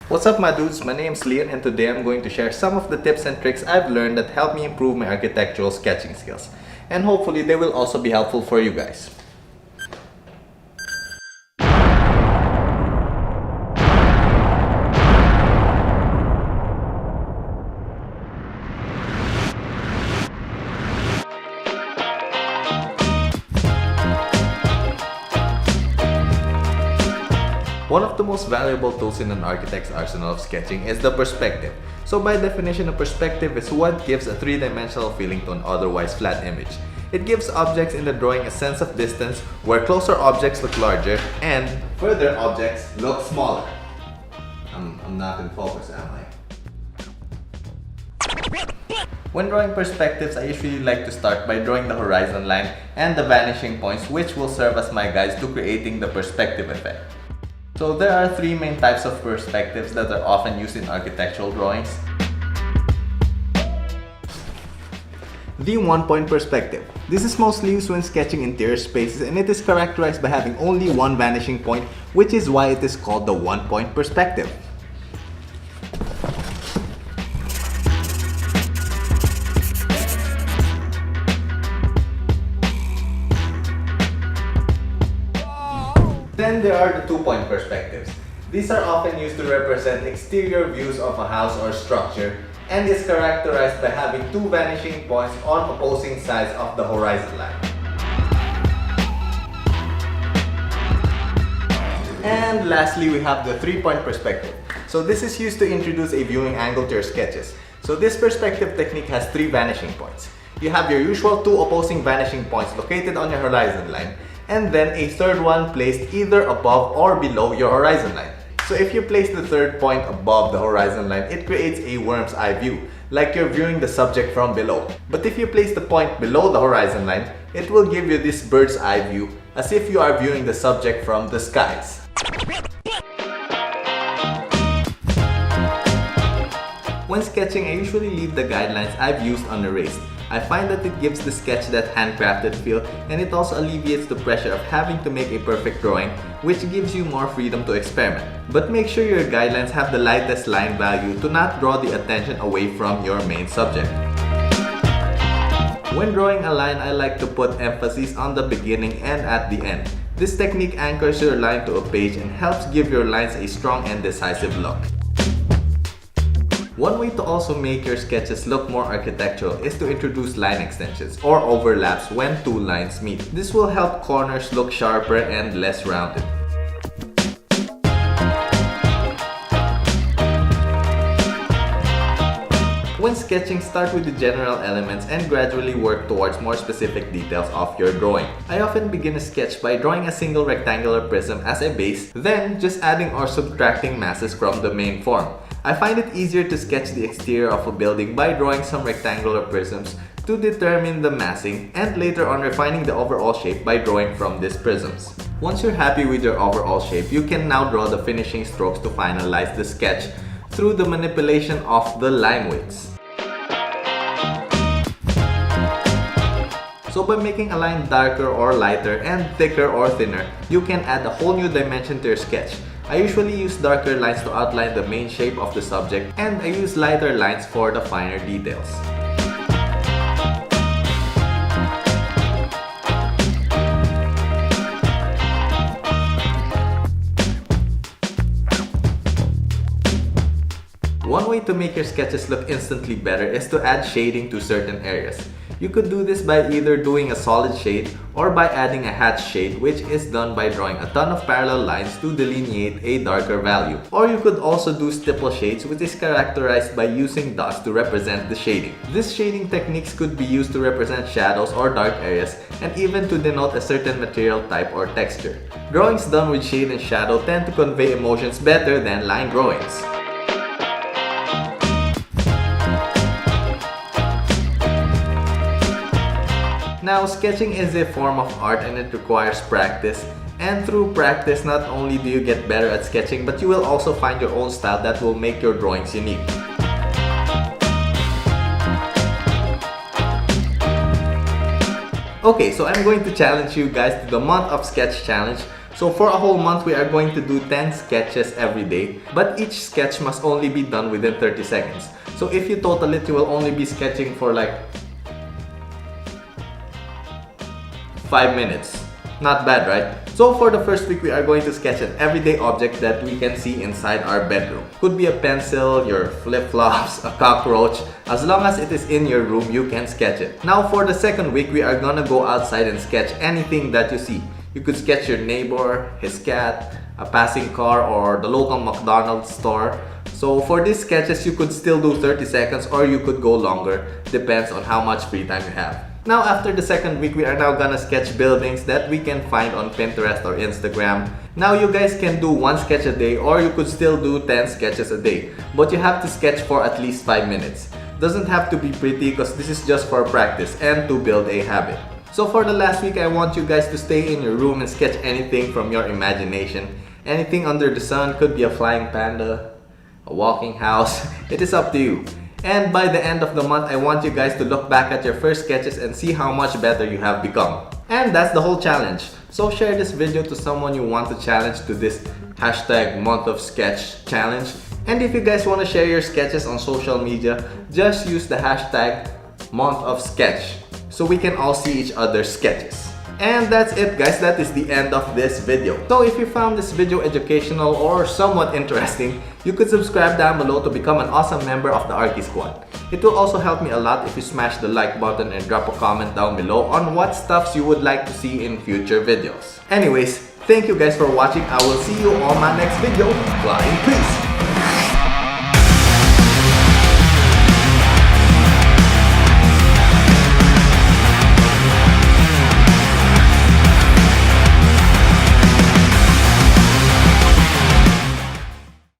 What's up my dudes, my name's Leon and today I'm going to share some of the tips and tricks I've learned that help me improve my architectural sketching skills. And hopefully they will also be helpful for you guys. One of the most valuable tools in an architect's arsenal of sketching is the perspective. So by definition, a perspective is what gives a three-dimensional feeling to an otherwise flat image. It gives objects in the drawing a sense of distance where closer objects look larger and further objects look smaller. I'm not in focus, am I? When drawing perspectives, I usually like to start by drawing the horizon line and the vanishing points, which will serve as my guides to creating the perspective effect. So there are three main types of perspectives that are often used in architectural drawings. The one-point perspective. This is mostly used when sketching interior spaces and it is characterized by having only one vanishing point, which is why it is called the one-point perspective. Then there are the two-point perspectives. These are often used to represent exterior views of a house or structure and is characterized by having two vanishing points on opposing sides of the horizon line. And lastly, we have the three-point perspective. So this is used to introduce a viewing angle to your sketches. So this perspective technique has three vanishing points. You have your usual two opposing vanishing points located on your horizon line, and then a third one placed either above or below your horizon line. So if you place the third point above the horizon line, it creates a worm's eye view, like you're viewing the subject from below. But if you place the point below the horizon line, it will give you this bird's eye view, as if you are viewing the subject from the skies. When sketching, I usually leave the guidelines I've used unerased. I find that it gives the sketch that handcrafted feel, and it also alleviates the pressure of having to make a perfect drawing, which gives you more freedom to experiment. But make sure your guidelines have the lightest line value to not draw the attention away from your main subject. When drawing a line, I like to put emphasis on the beginning and at the end. This technique anchors your line to a page and helps give your lines a strong and decisive look. One way to also make your sketches look more architectural is to introduce line extensions or overlaps when two lines meet. This will help corners look sharper and less rounded. When sketching, start with the general elements and gradually work towards more specific details of your drawing. I often begin a sketch by drawing a single rectangular prism as a base, then just adding or subtracting masses from the main form. I find it easier to sketch the exterior of a building by drawing some rectangular prisms to determine the massing and later on refining the overall shape by drawing from these prisms. Once you're happy with your overall shape, you can now draw the finishing strokes to finalize the sketch through the manipulation of the line weights. So by making a line darker or lighter and thicker or thinner, you can add a whole new dimension to your sketch. I usually use darker lines to outline the main shape of the subject, and I use lighter lines for the finer details. One way to make your sketches look instantly better is to add shading to certain areas. You could do this by either doing a solid shade or by adding a hatch shade, which is done by drawing a ton of parallel lines to delineate a darker value. Or you could also do stipple shades, which is characterized by using dots to represent the shading. These shading techniques could be used to represent shadows or dark areas and even to denote a certain material type or texture. Drawings done with shade and shadow tend to convey emotions better than line drawings. Now, sketching is a form of art and it requires practice. And through practice, not only do you get better at sketching, but you will also find your own style that will make your drawings unique. Okay, so I'm going to challenge you guys to the month of sketch challenge. So for a whole month, we are going to do 10 sketches every day, but each sketch must only be done within 30 seconds. So if you total it, you will only be sketching for like 5 minutes. Not bad, right? So for the first week, we are going to sketch an everyday object that we can see inside our bedroom. Could be a pencil, your flip-flops, a cockroach. As long as it is in your room, you can sketch it. Now for the second week, we are gonna go outside and sketch anything that you see. You could sketch your neighbor, his cat, a passing car, or the local McDonald's store. So for these sketches, you could still do 30 seconds or you could go longer. Depends on how much free time you have. Now after the second week, we are now gonna sketch buildings that we can find on Pinterest or Instagram. Now you guys can do 1 sketch a day, or you could still do 10 sketches a day. But you have to sketch for at least 5 minutes. Doesn't have to be pretty because this is just for practice and to build a habit. So for the last week, I want you guys to stay in your room and sketch anything from your imagination. Anything under the sun. Could be a flying panda, a walking house. It is up to you. And by the end of the month, I want you guys to look back at your first sketches and see how much better you have become. And that's the whole challenge. So share this video to someone you want to challenge to this hashtag month of sketch challenge. And if you guys want to share your sketches on social media, just use the hashtag month of sketch so we can all see each other's sketches. And that's it, guys. That is the end of this video. So if you found this video educational or somewhat interesting, you could subscribe down below to become an awesome member of the Arky Squad. It will also help me a lot if you smash the like button and drop a comment down below on what stuffs you would like to see in future videos. Anyways, thank you guys for watching. I will see you on my next video. Flying peace!